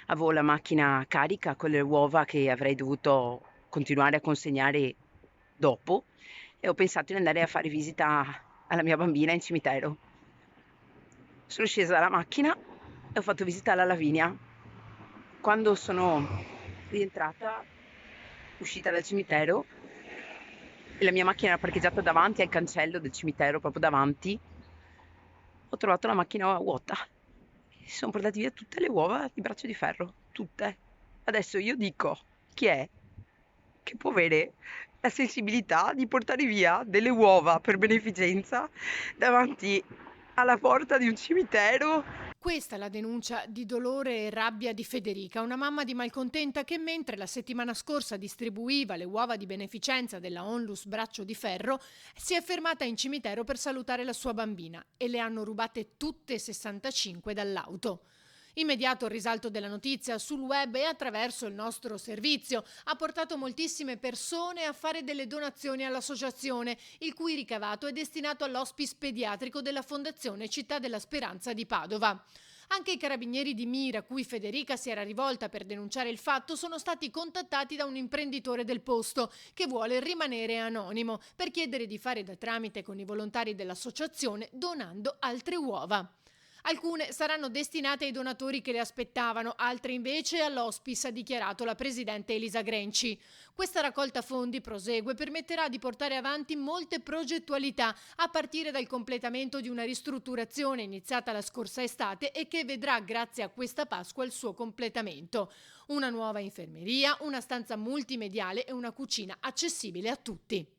Avevo la macchina carica con le uova che avrei dovuto continuare a consegnare dopo e ho pensato di andare a fare visita alla mia bambina in cimitero. Sono scesa dalla macchina e ho fatto visita alla Lavinia. Quando sono rientrata, uscita dal cimitero, e la mia macchina era parcheggiata davanti al cancello del cimitero, proprio davanti, ho trovato la macchina vuota. Si sono portati via tutte le uova di Braccio di Ferro, tutte. Adesso io dico, chi è che può avere la sensibilità di portare via delle uova per beneficenza davanti alla porta di un cimitero? Questa è la denuncia di dolore e rabbia di Federica, una mamma di malcontenta che mentre la settimana scorsa distribuiva le uova di beneficenza della Onlus Braccio di Ferro, si è fermata in cimitero per salutare la sua bambina e le hanno rubate tutte e 65 dall'auto. Immediato il risalto della notizia sul web e attraverso il nostro servizio ha portato moltissime persone a fare delle donazioni all'associazione, il cui ricavato è destinato all'hospice pediatrico della Fondazione Città della Speranza di Padova. Anche i carabinieri di Mira, a cui Federica si era rivolta per denunciare il fatto, sono stati contattati da un imprenditore del posto che vuole rimanere anonimo per chiedere di fare da tramite con i volontari dell'associazione donando altre uova. Alcune saranno destinate ai donatori che le aspettavano, altre invece all'hospice, ha dichiarato la presidente Elisa Grenci. Questa raccolta fondi prosegue e permetterà di portare avanti molte progettualità, a partire dal completamento di una ristrutturazione iniziata la scorsa estate e che vedrà grazie a questa Pasqua il suo completamento. Una nuova infermeria, una stanza multimediale e una cucina accessibile a tutti.